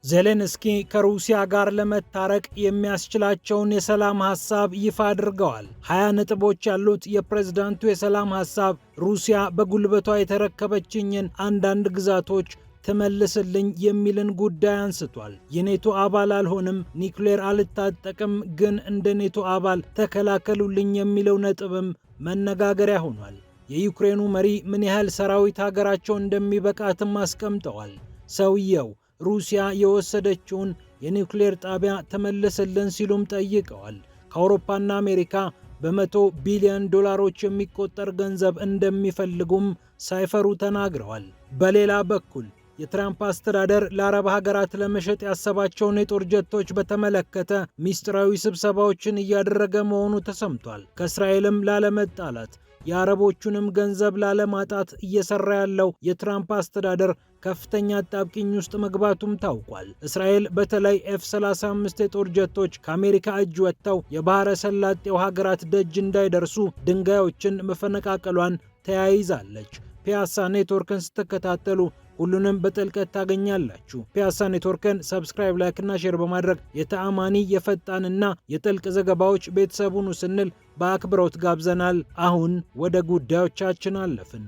ዜሌንስኪ ከሩሲያ ጋር ለመታረቅ የሚያስችላቸውን የሰላም ሐሳብ ይፋ አድርገዋል። 20 ነጥቦች ያሉት የፕሬዝዳንቱ የሰላም ሐሳብ ሩሲያ በጉልበቷ የተረከበችኝን አንዳንድ ግዛቶች ትመልስልኝ የሚልን ጉዳይ አንስቷል። የኔቶ አባል አልሆንም፣ ኒውክሌር አልታጠቅም፣ ግን እንደ ኔቶ አባል ተከላከሉልኝ የሚለው ነጥብም መነጋገሪያ ሆኗል። የዩክሬኑ መሪ ምን ያህል ሰራዊት ሀገራቸው እንደሚበቃትም አስቀምጠዋል። ሰውየው ሩሲያ የወሰደችውን የኒውክሌር ጣቢያ ተመለሰልን ሲሉም ጠይቀዋል። ከአውሮፓና አሜሪካ በ100 ቢሊዮን ዶላሮች የሚቆጠር ገንዘብ እንደሚፈልጉም ሳይፈሩ ተናግረዋል። በሌላ በኩል የትራምፕ አስተዳደር ለአረብ ሀገራት ለመሸጥ ያሰባቸውን የጦር ጀቶች በተመለከተ ሚስጥራዊ ስብሰባዎችን እያደረገ መሆኑ ተሰምቷል። ከእስራኤልም ላለመጣላት የአረቦቹንም ገንዘብ ላለማጣት እየሰራ ያለው የትራምፕ አስተዳደር ከፍተኛ አጣብቂኝ ውስጥ መግባቱም ታውቋል። እስራኤል በተለይ ኤፍ-35 የጦር ጀቶች ከአሜሪካ እጅ ወጥተው የባህረ ሰላጤው ሀገራት ደጅ እንዳይደርሱ ድንጋዮችን መፈነቃቀሏን ተያይዛለች። ፒያሳ ኔትወርክን ስትከታተሉ ሁሉንም በጥልቀት ታገኛላችሁ። ፒያሳ ኔትወርክን ሰብስክራይብ፣ ላይክ እና ሼር በማድረግ የተአማኒ የፈጣንና የጥልቅ ዘገባዎች ቤተሰቡን ስንል በአክብሮት ጋብዘናል። አሁን ወደ ጉዳዮቻችን አለፍን።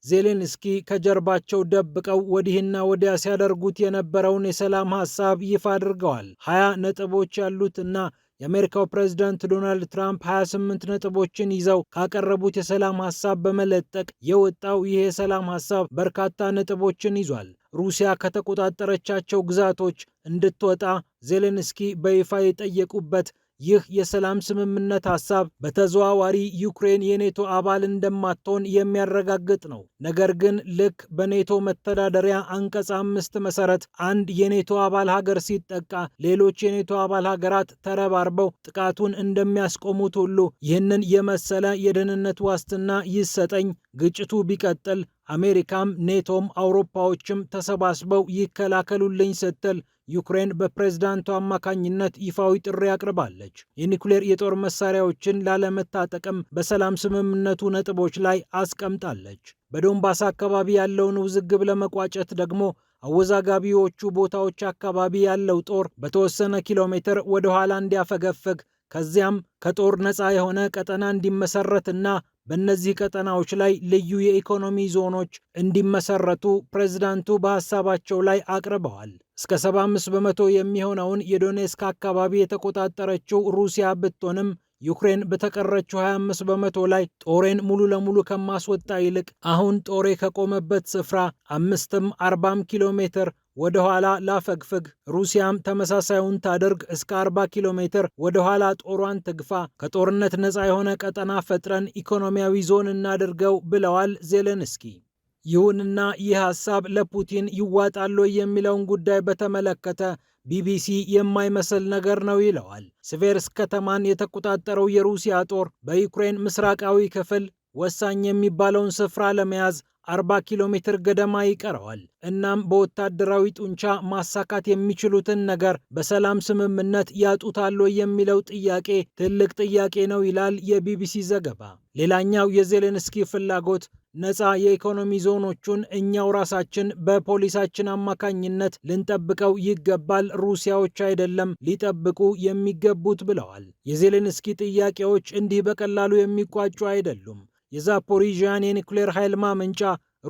ዜሌንስኪ ከጀርባቸው ደብቀው ወዲህና ወዲያ ሲያደርጉት የነበረውን የሰላም ሐሳብ ይፋ አድርገዋል። 20 ነጥቦች ያሉትና የአሜሪካው ፕሬዝዳንት ዶናልድ ትራምፕ 28 ነጥቦችን ይዘው ካቀረቡት የሰላም ሐሳብ በመለጠቅ የወጣው ይህ የሰላም ሐሳብ በርካታ ነጥቦችን ይዟል። ሩሲያ ከተቆጣጠረቻቸው ግዛቶች እንድትወጣ ዜሌንስኪ በይፋ የጠየቁበት ይህ የሰላም ስምምነት ሐሳብ በተዘዋዋሪ ዩክሬን የኔቶ አባል እንደማትሆን የሚያረጋግጥ ነው። ነገር ግን ልክ በኔቶ መተዳደሪያ አንቀጽ 5 መሰረት አንድ የኔቶ አባል ሀገር ሲጠቃ ሌሎች የኔቶ አባል ሀገራት ተረባርበው ጥቃቱን እንደሚያስቆሙት ሁሉ ይህንን የመሰለ የደህንነት ዋስትና ይሰጠኝ፣ ግጭቱ ቢቀጥል አሜሪካም ኔቶም አውሮፓዎችም ተሰባስበው ይከላከሉልኝ ስትል ዩክሬን በፕሬዝዳንቱ አማካኝነት ይፋዊ ጥሪ አቅርባለች። የኒውክሌር የጦር መሳሪያዎችን ላለመታጠቅም በሰላም ስምምነቱ ነጥቦች ላይ አስቀምጣለች። በዶንባስ አካባቢ ያለውን ውዝግብ ለመቋጨት ደግሞ አወዛጋቢዎቹ ቦታዎች አካባቢ ያለው ጦር በተወሰነ ኪሎ ሜትር ወደ ኋላ እንዲያፈገፍግ ከዚያም ከጦር ነፃ የሆነ ቀጠና እንዲመሰረትና በእነዚህ ቀጠናዎች ላይ ልዩ የኢኮኖሚ ዞኖች እንዲመሰረቱ ፕሬዝዳንቱ በሐሳባቸው ላይ አቅርበዋል። እስከ 75 በመቶ የሚሆነውን የዶኔስክ አካባቢ የተቆጣጠረችው ሩሲያ ብትሆንም ዩክሬን በተቀረችው 25 በመቶ ላይ ጦሬን ሙሉ ለሙሉ ከማስወጣ ይልቅ አሁን ጦሬ ከቆመበት ስፍራ 5ም 40 ኪሎ ሜትር ወደ ኋላ ላፈግፍግ፣ ሩሲያም ተመሳሳዩን ታደርግ፣ እስከ 40 ኪሎ ሜትር ወደ ኋላ ጦሯን ትግፋ፣ ከጦርነት ነፃ የሆነ ቀጠና ፈጥረን ኢኮኖሚያዊ ዞን እናድርገው ብለዋል ዜሌንስኪ። ይሁንና ይህ ሐሳብ ለፑቲን ይዋጣል የሚለውን ጉዳይ በተመለከተ ቢቢሲ የማይመስል ነገር ነው ይለዋል። ስቬርስክ ከተማን የተቆጣጠረው የሩሲያ ጦር በዩክሬን ምስራቃዊ ክፍል ወሳኝ የሚባለውን ስፍራ ለመያዝ 40 ኪሎ ሜትር ገደማ ይቀረዋል። እናም በወታደራዊ ጡንቻ ማሳካት የሚችሉትን ነገር በሰላም ስምምነት ያጡታል የሚለው ጥያቄ ትልቅ ጥያቄ ነው ይላል የቢቢሲ ዘገባ። ሌላኛው የዜሌንስኪ ፍላጎት ነፃ የኢኮኖሚ ዞኖቹን እኛው ራሳችን በፖሊሳችን አማካኝነት ልንጠብቀው ይገባል፣ ሩሲያዎች አይደለም ሊጠብቁ የሚገቡት ብለዋል። የዜሌንስኪ ጥያቄዎች እንዲህ በቀላሉ የሚቋጩ አይደሉም። የዛፖሪዥያን የኒውክሌር ኃይል ማመንጫ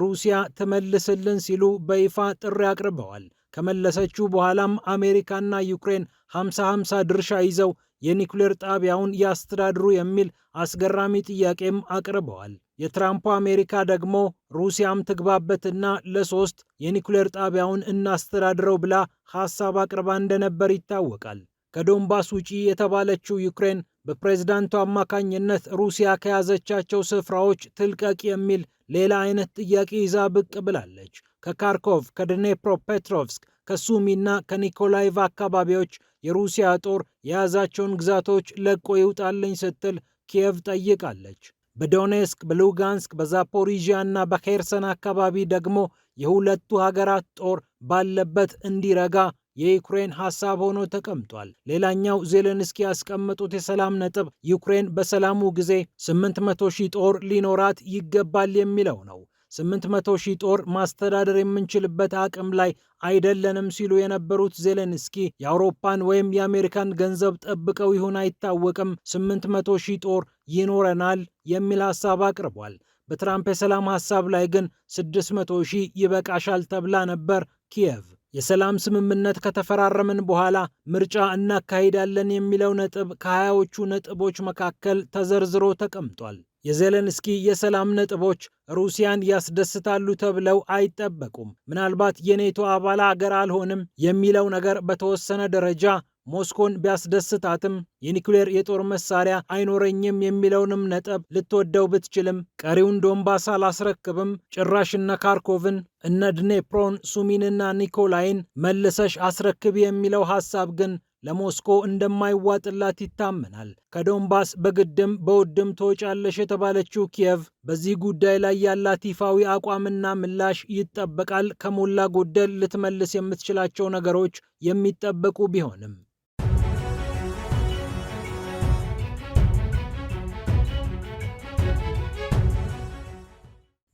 ሩሲያ ትመልስልን ሲሉ በይፋ ጥሪ አቅርበዋል። ከመለሰችው በኋላም አሜሪካና ዩክሬን 50-50 ድርሻ ይዘው የኒውክሌር ጣቢያውን ያስተዳድሩ የሚል አስገራሚ ጥያቄም አቅርበዋል። የትራምፕ አሜሪካ ደግሞ ሩሲያም ትግባበትና ለ3 የኒውክሌር ጣቢያውን እናስተዳድረው ብላ ሐሳብ አቅርባ እንደነበር ይታወቃል። ከዶንባስ ውጪ የተባለችው ዩክሬን በፕሬዝዳንቱ አማካኝነት ሩሲያ ከያዘቻቸው ስፍራዎች ትልቀቅ የሚል ሌላ አይነት ጥያቄ ይዛ ብቅ ብላለች። ከካርኮቭ፣ ከድኔፕሮፔትሮቭስክ፣ ከሱሚና ከኒኮላይቭ አካባቢዎች የሩሲያ ጦር የያዛቸውን ግዛቶች ለቆ ይውጣልኝ ስትል ኪየቭ ጠይቃለች። በዶኔስክ፣ በሉጋንስክ፣ በዛፖሪዥያ እና በኬርሰን አካባቢ ደግሞ የሁለቱ ሀገራት ጦር ባለበት እንዲረጋ የዩክሬን ሐሳብ ሆኖ ተቀምጧል። ሌላኛው ዜሌንስኪ ያስቀመጡት የሰላም ነጥብ ዩክሬን በሰላሙ ጊዜ 800,000 ጦር ሊኖራት ይገባል የሚለው ነው። 800,000 ጦር ማስተዳደር የምንችልበት አቅም ላይ አይደለንም ሲሉ የነበሩት ዜሌንስኪ የአውሮፓን ወይም የአሜሪካን ገንዘብ ጠብቀው ይሁን አይታወቅም 800,000 ጦር ይኖረናል የሚል ሐሳብ አቅርቧል። በትራምፕ የሰላም ሐሳብ ላይ ግን 600,000 ይበቃሻል ተብላ ነበር ኪየቭ። የሰላም ስምምነት ከተፈራረምን በኋላ ምርጫ እናካሂዳለን የሚለው ነጥብ ከ20ዎቹ ነጥቦች መካከል ተዘርዝሮ ተቀምጧል። የዜሌንስኪ የሰላም ነጥቦች ሩሲያን ያስደስታሉ ተብለው አይጠበቁም። ምናልባት የኔቶ አባል አገር አልሆንም የሚለው ነገር በተወሰነ ደረጃ ሞስኮን ቢያስደስታትም የኒውክሌር የጦር መሳሪያ አይኖረኝም የሚለውንም ነጥብ ልትወደው ብትችልም ቀሪውን ዶንባስ አላስረክብም፣ ጭራሽ እነ ካርኮቭን እነ ድኔፕሮን ሱሚንና ኒኮላይን መልሰሽ አስረክብ የሚለው ሐሳብ ግን ለሞስኮ እንደማይዋጥላት ይታመናል። ከዶንባስ በግድም በውድም ትወጫለሽ የተባለችው ኪየቭ በዚህ ጉዳይ ላይ ያላት ይፋዊ አቋምና ምላሽ ይጠበቃል። ከሞላ ጎደል ልትመልስ የምትችላቸው ነገሮች የሚጠበቁ ቢሆንም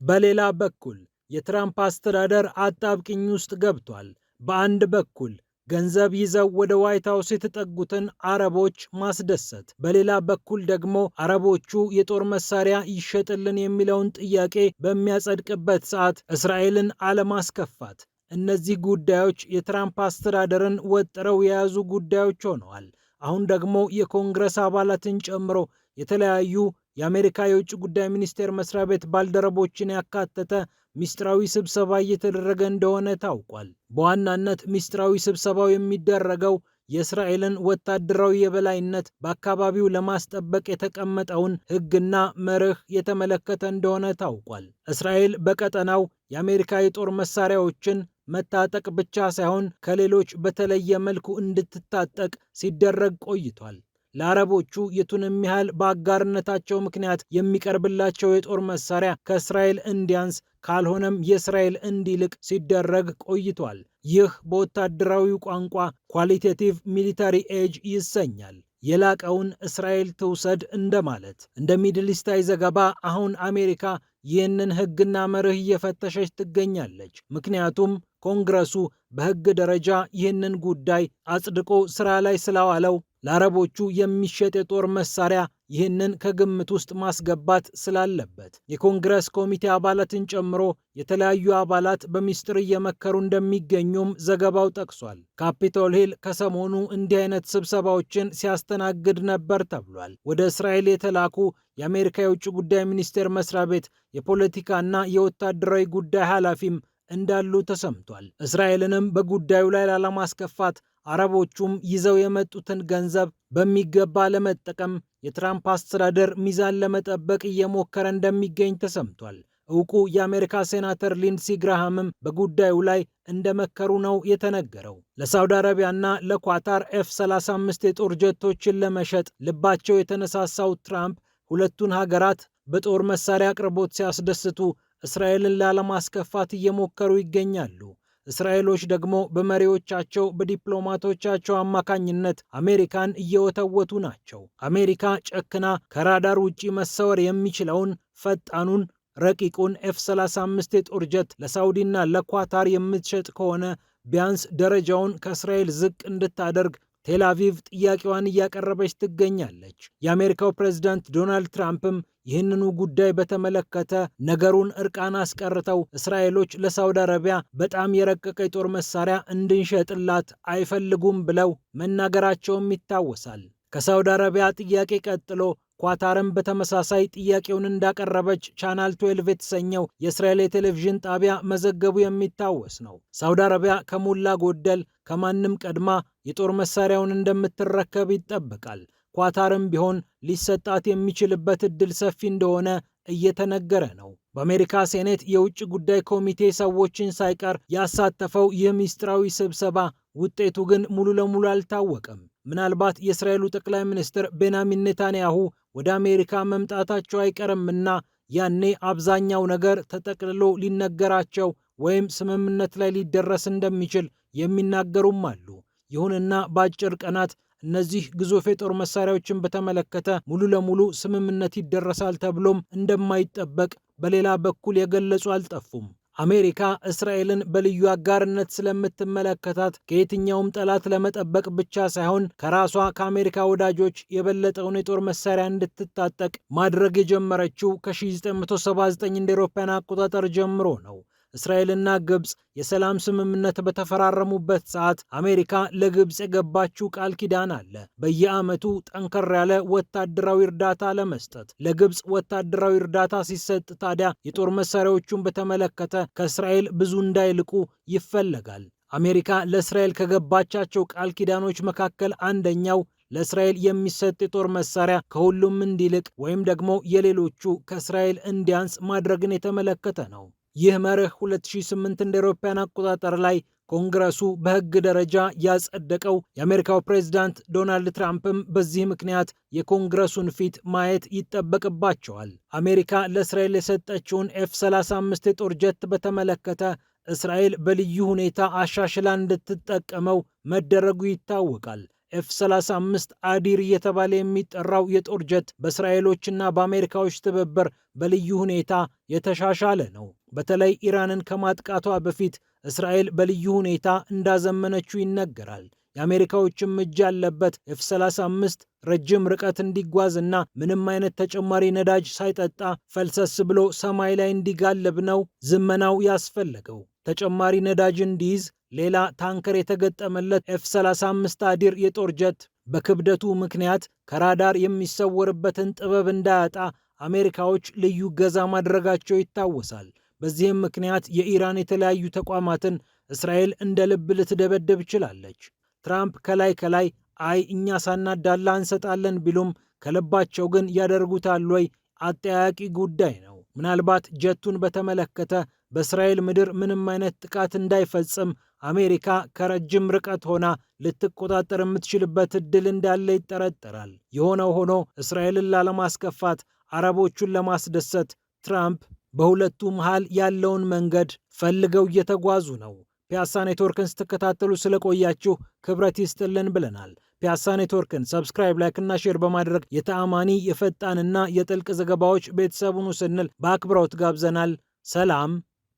በሌላ በኩል የትራምፕ አስተዳደር አጣብቂኝ ውስጥ ገብቷል። በአንድ በኩል ገንዘብ ይዘው ወደ ዋይት ሃውስ የተጠጉትን አረቦች ማስደሰት፣ በሌላ በኩል ደግሞ አረቦቹ የጦር መሳሪያ ይሸጥልን የሚለውን ጥያቄ በሚያጸድቅበት ሰዓት እስራኤልን አለማስከፋት። እነዚህ ጉዳዮች የትራምፕ አስተዳደርን ወጥረው የያዙ ጉዳዮች ሆነዋል። አሁን ደግሞ የኮንግረስ አባላትን ጨምሮ የተለያዩ የአሜሪካ የውጭ ጉዳይ ሚኒስቴር መስሪያ ቤት ባልደረቦችን ያካተተ ሚስጥራዊ ስብሰባ እየተደረገ እንደሆነ ታውቋል። በዋናነት ሚስጥራዊ ስብሰባው የሚደረገው የእስራኤልን ወታደራዊ የበላይነት በአካባቢው ለማስጠበቅ የተቀመጠውን ሕግና መርህ የተመለከተ እንደሆነ ታውቋል። እስራኤል በቀጠናው የአሜሪካ የጦር መሳሪያዎችን መታጠቅ ብቻ ሳይሆን ከሌሎች በተለየ መልኩ እንድትታጠቅ ሲደረግ ቆይቷል። ለአረቦቹ የቱንም ያህል በአጋርነታቸው ምክንያት የሚቀርብላቸው የጦር መሳሪያ ከእስራኤል እንዲያንስ ካልሆነም የእስራኤል እንዲልቅ ሲደረግ ቆይቷል። ይህ በወታደራዊው ቋንቋ ኳሊቴቲቭ ሚሊታሪ ኤጅ ይሰኛል። የላቀውን እስራኤል ትውሰድ እንደማለት። እንደ ሚድል ኢስት አይ ዘገባ አሁን አሜሪካ ይህንን ሕግና መርህ እየፈተሸች ትገኛለች። ምክንያቱም ኮንግረሱ በሕግ ደረጃ ይህንን ጉዳይ አጽድቆ ስራ ላይ ስላዋለው ለአረቦቹ የሚሸጥ የጦር መሳሪያ ይህንን ከግምት ውስጥ ማስገባት ስላለበት የኮንግረስ ኮሚቴ አባላትን ጨምሮ የተለያዩ አባላት በሚስጥር እየመከሩ እንደሚገኙም ዘገባው ጠቅሷል። ካፒቶል ሂል ከሰሞኑ እንዲህ አይነት ስብሰባዎችን ሲያስተናግድ ነበር ተብሏል። ወደ እስራኤል የተላኩ የአሜሪካ የውጭ ጉዳይ ሚኒስቴር መስሪያ ቤት የፖለቲካና የወታደራዊ ጉዳይ ኃላፊም እንዳሉ ተሰምቷል። እስራኤልንም በጉዳዩ ላይ ላለማስከፋት አረቦቹም ይዘው የመጡትን ገንዘብ በሚገባ ለመጠቀም የትራምፕ አስተዳደር ሚዛን ለመጠበቅ እየሞከረ እንደሚገኝ ተሰምቷል። እውቁ የአሜሪካ ሴናተር ሊንድሲ ግራሃምም በጉዳዩ ላይ እንደመከሩ ነው የተነገረው። ለሳውዲ አረቢያና ለኳታር F-35 የጦር ጀቶችን ለመሸጥ ልባቸው የተነሳሳው ትራምፕ ሁለቱን ሀገራት በጦር መሳሪያ አቅርቦት ሲያስደስቱ እስራኤልን ላለማስከፋት እየሞከሩ ይገኛሉ። እስራኤሎች ደግሞ በመሪዎቻቸው በዲፕሎማቶቻቸው አማካኝነት አሜሪካን እየወተወቱ ናቸው። አሜሪካ ጨክና ከራዳር ውጪ መሰወር የሚችለውን ፈጣኑን ረቂቁን F-35 የጦር ጀት ለሳውዲና ለኳታር የምትሸጥ ከሆነ ቢያንስ ደረጃውን ከእስራኤል ዝቅ እንድታደርግ ቴል አቪቭ ጥያቄዋን እያቀረበች ትገኛለች። የአሜሪካው ፕሬዝዳንት ዶናልድ ትራምፕም ይህንኑ ጉዳይ በተመለከተ ነገሩን እርቃን አስቀርተው እስራኤሎች ለሳውዲ አረቢያ በጣም የረቀቀ የጦር መሳሪያ እንድንሸጥላት አይፈልጉም ብለው መናገራቸውም ይታወሳል። ከሳውዲ አረቢያ ጥያቄ ቀጥሎ ኳታርም በተመሳሳይ ጥያቄውን እንዳቀረበች ቻናል 12 የተሰኘው የእስራኤል የቴሌቪዥን ጣቢያ መዘገቡ የሚታወስ ነው። ሳውዲ አረቢያ ከሞላ ጎደል ከማንም ቀድማ የጦር መሳሪያውን እንደምትረከብ ይጠበቃል። ኳታርም ቢሆን ሊሰጣት የሚችልበት እድል ሰፊ እንደሆነ እየተነገረ ነው። በአሜሪካ ሴኔት የውጭ ጉዳይ ኮሚቴ ሰዎችን ሳይቀር ያሳተፈው ይህ ሚስጥራዊ ስብሰባ ውጤቱ ግን ሙሉ ለሙሉ አልታወቀም። ምናልባት የእስራኤሉ ጠቅላይ ሚኒስትር ቤንያሚን ኔታንያሁ ወደ አሜሪካ መምጣታቸው አይቀርምና ያኔ አብዛኛው ነገር ተጠቅልሎ ሊነገራቸው ወይም ስምምነት ላይ ሊደረስ እንደሚችል የሚናገሩም አሉ። ይሁንና በአጭር ቀናት እነዚህ ግዙፍ የጦር መሳሪያዎችን በተመለከተ ሙሉ ለሙሉ ስምምነት ይደረሳል ተብሎም እንደማይጠበቅ በሌላ በኩል የገለጹ አልጠፉም። አሜሪካ እስራኤልን በልዩ አጋርነት ስለምትመለከታት ከየትኛውም ጠላት ለመጠበቅ ብቻ ሳይሆን ከራሷ ከአሜሪካ ወዳጆች የበለጠውን የጦር መሳሪያ እንድትታጠቅ ማድረግ የጀመረችው ከ1979 እንደ አውሮፓውያን አቆጣጠር ጀምሮ ነው። እስራኤልና ግብፅ የሰላም ስምምነት በተፈራረሙበት ሰዓት አሜሪካ ለግብፅ የገባችው ቃል ኪዳን አለ። በየዓመቱ ጠንከር ያለ ወታደራዊ እርዳታ ለመስጠት። ለግብፅ ወታደራዊ እርዳታ ሲሰጥ ታዲያ የጦር መሳሪያዎቹን በተመለከተ ከእስራኤል ብዙ እንዳይልቁ ይፈለጋል። አሜሪካ ለእስራኤል ከገባቻቸው ቃል ኪዳኖች መካከል አንደኛው ለእስራኤል የሚሰጥ የጦር መሳሪያ ከሁሉም እንዲልቅ ወይም ደግሞ የሌሎቹ ከእስራኤል እንዲያንስ ማድረግን የተመለከተ ነው። ይህ መርህ 2008 እንደ አውሮፓውያን አቆጣጠር ላይ ኮንግረሱ በሕግ ደረጃ ያጸደቀው የአሜሪካው ፕሬዝዳንት ዶናልድ ትራምፕም በዚህ ምክንያት የኮንግረሱን ፊት ማየት ይጠበቅባቸዋል። አሜሪካ ለእስራኤል የሰጠችውን F-35 የጦር ጀት በተመለከተ እስራኤል በልዩ ሁኔታ አሻሽላ እንድትጠቀመው መደረጉ ይታወቃል። F-35 አዲር እየተባለ የሚጠራው የጦር ጀት በእስራኤሎችና በአሜሪካዎች ትብብር በልዩ ሁኔታ የተሻሻለ ነው። በተለይ ኢራንን ከማጥቃቷ በፊት እስራኤል በልዩ ሁኔታ እንዳዘመነችው ይነገራል። የአሜሪካዎችም እጅ ያለበት F-35 ረጅም ርቀት እንዲጓዝና ምንም አይነት ተጨማሪ ነዳጅ ሳይጠጣ ፈልሰስ ብሎ ሰማይ ላይ እንዲጋልብ ነው ዝመናው ያስፈለገው። ተጨማሪ ነዳጅ እንዲይዝ ሌላ ታንከር የተገጠመለት F-35 አዲር የጦር ጀት በክብደቱ ምክንያት ከራዳር የሚሰወርበትን ጥበብ እንዳያጣ አሜሪካዎች ልዩ ገዛ ማድረጋቸው ይታወሳል። በዚህም ምክንያት የኢራን የተለያዩ ተቋማትን እስራኤል እንደ ልብ ልትደበደብ ችላለች። ትራምፕ ከላይ አይ እኛ ሳናዳላ እንሰጣለን ቢሉም ከልባቸው ግን ያደርጉታል ወይ? አጠያያቂ ጉዳይ ነው። ምናልባት ጀቱን በተመለከተ በእስራኤል ምድር ምንም አይነት ጥቃት እንዳይፈጽም አሜሪካ ከረጅም ርቀት ሆና ልትቆጣጠር የምትችልበት እድል እንዳለ ይጠረጠራል። የሆነው ሆኖ እስራኤልን ላለማስከፋት፣ አረቦቹን ለማስደሰት ትራምፕ በሁለቱ መሃል ያለውን መንገድ ፈልገው እየተጓዙ ነው። ፒያሳ ኔትወርክን ስትከታተሉ ስለቆያችሁ ክብረት ይስጥልን ብለናል። ፒያሳ ኔትወርክን ሰብስክራይብ፣ ላይክ እና ሼር በማድረግ የተአማኒ የፈጣንና የጥልቅ ዘገባዎች ቤተሰቡን ስንል በአክብሮት ጋብዘናል። ሰላም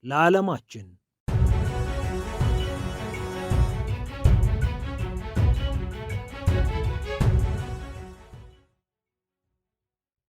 ለዓለማችን።